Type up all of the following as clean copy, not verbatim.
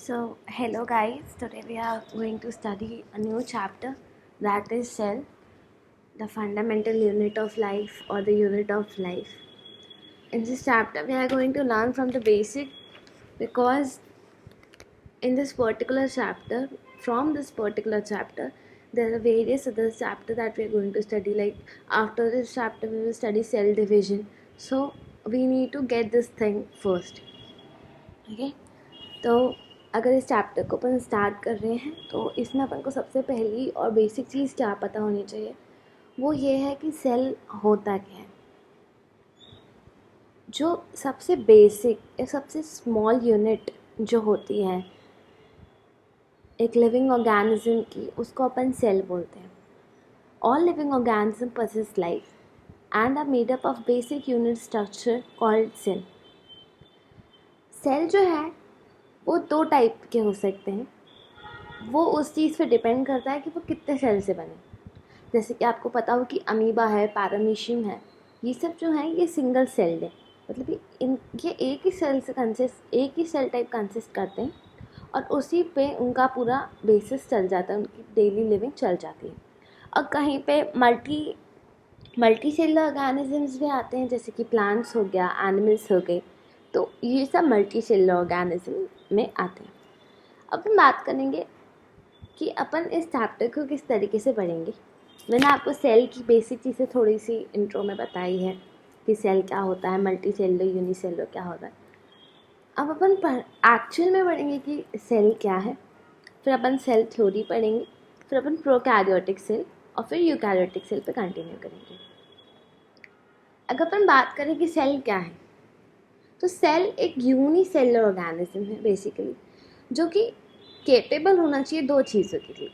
So, hello guys, today we are going to study a new chapter, that is cell, the fundamental unit of life or the unit of life. In this chapter, we are going to learn from the basic, because in this particular chapter, from this particular chapter, there are various other chapters that we are going to study. Like after this chapter, we will study cell division. So, we need to get this thing first. Okay? तो अगर इस chapter को अपन start कर रहे हैं तो इसमें अपन को सबसे पहली और बेसिक चीज़ क्या पता होनी चाहिए, वो ये है कि सेल होता क्या है. जो सबसे बेसिक या सबसे स्मॉल यूनिट जो होती है एक लिविंग ऑर्गेनिज्म की, उसको अपन सेल बोलते हैं. All living organism possess life and are made up of basic unit structure called cell. Cell जो है वो दो टाइप के हो सकते हैं. वो उस चीज़ पे डिपेंड करता है कि वो कितने सेल से बने. जैसे कि आपको पता हो कि अमीबा है, पैरामीशियम है, ये सब जो है ये सिंगल सेल्ड है. मतलब ये एक ही सेल से एक ही सेल टाइप कंसिस्ट करते हैं और उसी पे उनका पूरा बेसिस चल जाता है, उनकी डेली लिविंग चल जाती है. और कहीं पे मल्टी सेलुलर ऑर्गेनिजम्स भी आते हैं, जैसे कि प्लांट्स हो गया, एनिमल्स हो गए, तो ये सब मल्टी सेलुलर ऑर्गेनिज्म में आते हैं. अब हम बात करेंगे कि अपन इस चैप्टर को किस तरीके से पढ़ेंगे. मैंने आपको सेल की बेसिक चीज़ें थोड़ी सी इंट्रो में बताई है कि सेल क्या होता है, मल्टी सेलुलर, यूनिसेलुलर क्या होता है. अब अपन एक्चुअल में पढ़ेंगे कि सेल क्या है, फिर अपन सेल थ्योरी पढ़ेंगे, फिर अपन प्रोकैरियोटिक सेल और फिर यूकैरियोटिक सेल पे कंटिन्यू करेंगे. अगर अपन बात करें कि सेल क्या है, तो सेल एक यूनिसेलुलर ऑर्गेनिज्म है बेसिकली, जो कि कैपेबल होना चाहिए दो चीज़ों के लिए.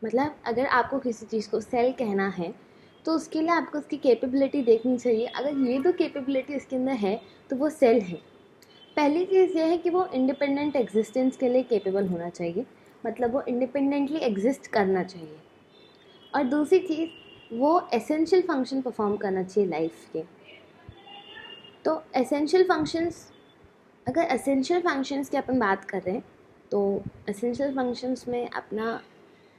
मतलब अगर आपको किसी चीज़ को सेल कहना है तो उसके लिए आपको उसकी कैपेबिलिटी देखनी चाहिए. अगर ये दो कैपेबिलिटी इसके अंदर है तो वो सेल है. पहली चीज़ ये है कि वो इंडिपेंडेंट एग्जिस्टेंस के लिए कैपेबल होना चाहिए, मतलब वो इंडिपेंडेंटली एग्जिस्ट करना चाहिए. और दूसरी चीज़, वो एसेंशियल फंक्शन परफॉर्म करना चाहिए लाइफ के. तो एसेंशियल फंक्शंस, अगर एसेंशियल फंक्शंस की अपन बात कर रहे हैं तो एसेंशियल फंक्शंस में अपना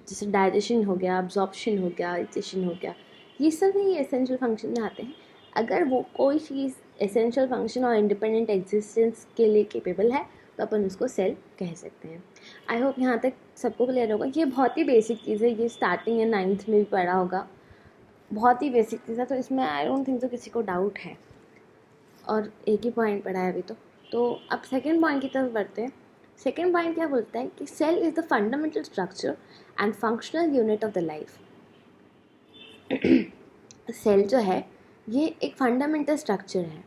जैसे डाइजेशन हो गया, अब्जॉर्प्शन हो गया, डाइजेशन हो गया, ये सब ही एसेंशियल फंक्शन में आते हैं. अगर वो कोई चीज़ एसेंशियल फंक्शन और इंडिपेंडेंट एग्जिस्टेंस के लिए केपेबल है तो अपन उसको सेल कह सकते हैं. आई होप यहाँ तक सबको क्लियर होगा. ये बहुत ही बेसिक चीज़ है, ये स्टार्टिंग या 9th में भी पढ़ा होगा. बहुत ही बेसिक चीज़ है, तो इसमें आई डोंट थिंक तो किसी को डाउट है. और एक ही पॉइंट पढ़ा है अभी तो अब सेकेंड पॉइंट की तरफ बढ़ते हैं. सेकेंड पॉइंट क्या बोलता है कि cell is the fundamental structure and functional unit of the life. Cell जो है ये एक फंडामेंटल स्ट्रक्चर है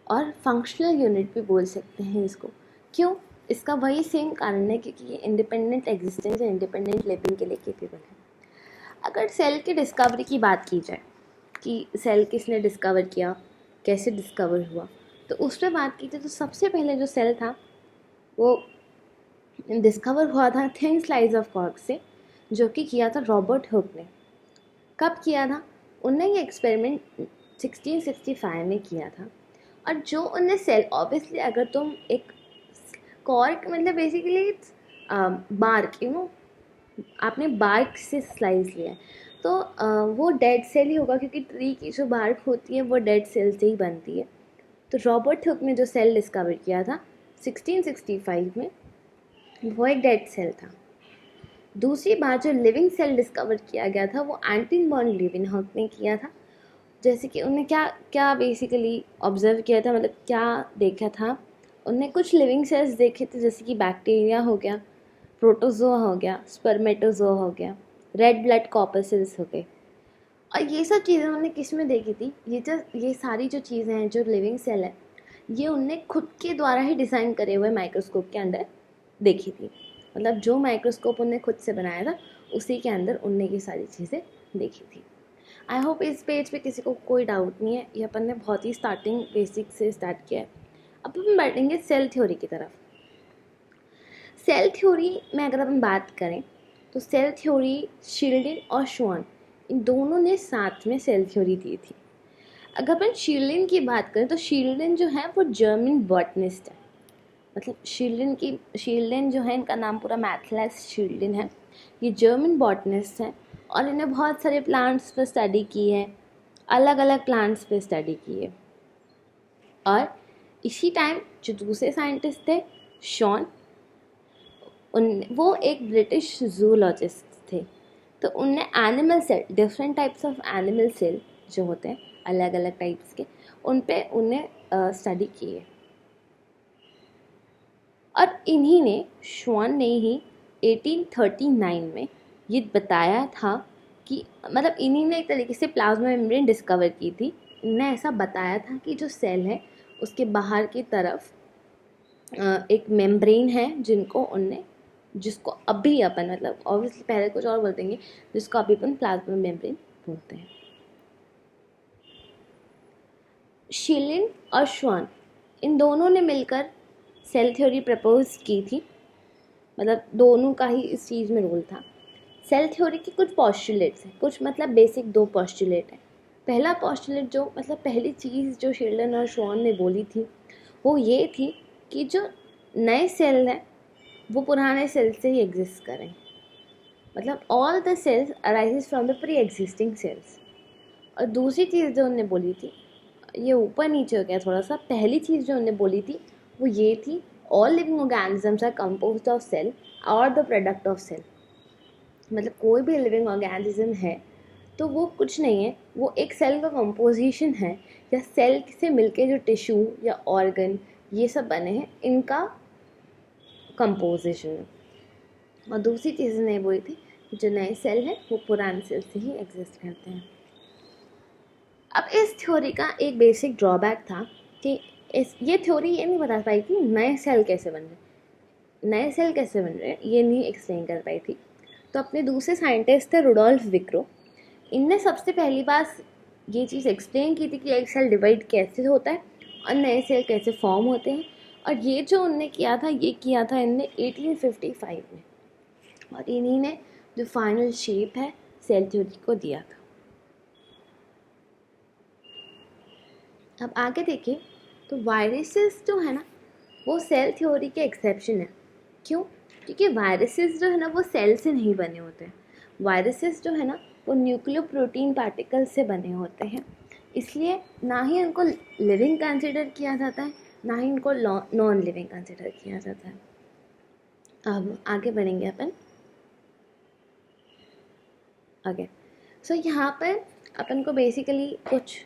और फंक्शनल यूनिट भी बोल सकते हैं इसको. क्यों? इसका वही सेम कारण है क्योंकि ये इंडिपेंडेंट एग्जिस्टेंस या इंडिपेंडेंट लिविंग के लिए केपेबल है. अगर सेल की डिस्कवरी की बात की जाए कि सेल किसने डिस्कवर किया, कैसे डिस्कवर हुआ, तो उस पर बात की थी तो सबसे पहले जो सेल था वो डिस्कवर हुआ था थिन स्लाइस ऑफ कॉर्क से, जो कि किया था रॉबर्ट हुक ने. कब किया था? उनने ये एक्सपेरिमेंट 1665 में किया था. और जो उनने सेल, ऑब्वियसली अगर तुम एक कॉर्क मतलब बेसिकली बार्क, आपने बार्क से स्लाइस लिया है तो वो डेड सेल ही होगा, क्योंकि ट्री की जो बार्क होती है वो डेड सेल से ही बनती है. तो रॉबर्ट हुक ने जो सेल डिस्कवर किया था 1665 में, वो एक डेड सेल था. दूसरी बार जो लिविंग सेल डिस्कवर किया गया था वो एंटनी वॉन लीeuwenhoek ने किया था. जैसे कि उन्होंने क्या बेसिकली ऑब्जर्व किया था, मतलब क्या देखा था, उनने कुछ लिविंग सेल्स देखे थे, जैसे कि बैक्टीरिया हो गया, प्रोटोजोआ हो गया, स्पर्मेटोजोआ हो गया, रेड ब्लड कॉर्पसेल्स हो गए. और ये सब चीज़ें उन्होंने किस में देखी थी? ये सारी जो चीज़ें हैं, जो लिविंग सेल है, ये उनने खुद के द्वारा ही डिज़ाइन करे हुए माइक्रोस्कोप के अंदर देखी थी. मतलब जो माइक्रोस्कोप उनने खुद से बनाया था उसी के अंदर उनने ये सारी चीज़ें देखी थी. आई होप इस पेज पे किसी को कोई डाउट नहीं है. ये अपन ने बहुत ही स्टार्टिंग बेसिक से स्टार्ट किया है. अब हम बढ़ेंगे सेल थ्योरी की तरफ. सेल थ्योरी में अगर अपन बात करें तो सेल थ्योरी शील्डिन और श्वान, इन दोनों ने साथ में सेल थ्योरी दी थी. अगर अपन शील्डिन की बात करें तो शील्डिन जो है वो जर्मन बॉटनिस्ट है. मतलब शील्डन जो है, इनका नाम पूरा मैथलेस शील्डन है। ये जर्मन बॉटनिस्ट हैं और इन्हें बहुत सारे प्लांट्स पर स्टडी की है, अलग अलग प्लांट्स पे स्टडी की है। और इसी टाइम जो दूसरे साइंटिस्ट थे शॉन, वो एक ब्रिटिश जूलॉजिस्ट थे। तो उनने animal cell, different types of animal cell जो होते हैं अलग अलग टाइप्स के, उन पे उन्हें स्टडी की है। और इन्हीं ने, श्वान ने ही 1839 में ये बताया था कि, मतलब इन्हीं ने एक तरीके से प्लाज्मा मेम्ब्रेन डिस्कवर की थी। इन्हें ऐसा बताया था कि जो सेल है उसके बाहर की तरफ एक मेम्ब्रेन है जिसको अभी अपन, मतलब ऑब्वियसली पहले कुछ और बोल देंगे, जिसको अभी अपन प्लाज्मा मेम्ब्रेन बोलते हैं। शिलिन और श्वान, इन दोनों ने मिलकर सेल थ्योरी प्रपोज की थी। मतलब दोनों का ही इस चीज़ में रोल था। सेल थ्योरी के कुछ पॉस्टुलेट्स हैं, कुछ मतलब बेसिक 2 पॉस्टुलेट हैं। पहला पॉस्टुलेट जो, मतलब पहली चीज़ जो शिल्डन और श्वान ने बोली थी वो ये थी कि जो नए सेल हैं वो पुराने सेल से ही एग्जिस्ट करें। मतलब all the cells arises from the pre existing cells. और दूसरी चीज़ जो उन्होंने बोली थी, ये ऊपर नीचे हो गया थोड़ा सा, पहली चीज़ जो उन्होंने बोली थी वो ये थी, all living organisms are composed of cell और द प्रोडक्ट ऑफ सेल। मतलब कोई भी लिविंग ऑर्गेनिज्म है तो वो कुछ नहीं है, वो एक सेल का कंपोजिशन है, या सेल से मिलके जो टिश्यू या ऑर्गन ये सब बने हैं, इनका कंपोजिशन है। और दूसरी चीज़ ने बोली थी कि जो नए सेल हैं वो पुराने सेल से ही एग्जिस्ट करते हैं। अब इस थ्योरी का एक बेसिक ड्रॉबैक था कि ये थ्योरी ये नहीं बता पाई थी नए सेल कैसे बन रहे हैं, ये नहीं एक्सप्लेन कर पाई थी। तो अपने दूसरे साइंटिस्ट थे रुडोल्फ विक्रो, इनने सबसे पहली बार ये चीज़ एक्सप्लेन की थी कि एक सेल डिवाइड कैसे होता है और नए सेल कैसे फॉर्म होते हैं। और ये जो उनने किया था इनने 1855 में, और इन्हीं ने जो फाइनल शेप है सेल थ्योरी को दिया था। अब आगे देखिए, तो वायरसेस जो है ना वो सेल थ्योरी के एक्सेप्शन है। क्यों? क्योंकि वायरसेस जो है ना वो सेल से नहीं बने होते हैं। वायरसेस जो है ना वो न्यूक्लियो प्रोटीन पार्टिकल से बने होते हैं, इसलिए ना ही उनको लिविंग कंसिडर किया जाता है, ना ही उनको नॉन लिविंग कंसिडर किया जाता है। अब आगे बढ़ेंगे आगे। सो यहाँ पर अपन को बेसिकली कुछ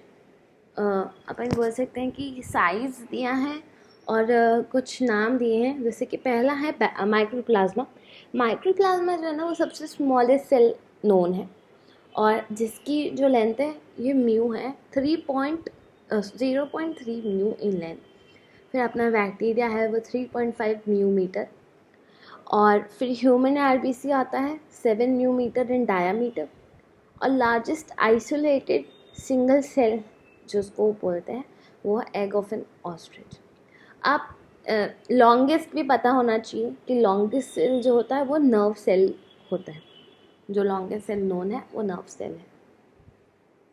अपन बोल सकते हैं कि साइज़ दिया है और कुछ नाम दिए हैं। जैसे कि पहला है माइक्रोप्लाज्मा। माइक्रोप्लाज्मा जो है ना वो सबसे स्मॉलेस्ट सेल नोन है, और जिसकी जो लेंथ है ये म्यू है, 0.3 म्यू इन लेंथ। फिर अपना बैक्टीरिया है वो 3.5 म्यू मीटर। और फिर ह्यूमन आरबीसी आता है 7 म्यू मीटर इन डायामीटर। और लार्जेस्ट आइसोलेटेड सिंगल सेल जो उसको बोलते हैं वो है एग ऑफ एन ऑस्ट्रिच। आप लॉन्गेस्ट भी पता होना चाहिए कि लॉन्गेस्ट सेल जो होता है वो नर्व सेल होता है। जो लॉन्गेस्ट सेल नोन है वो नर्व सेल है।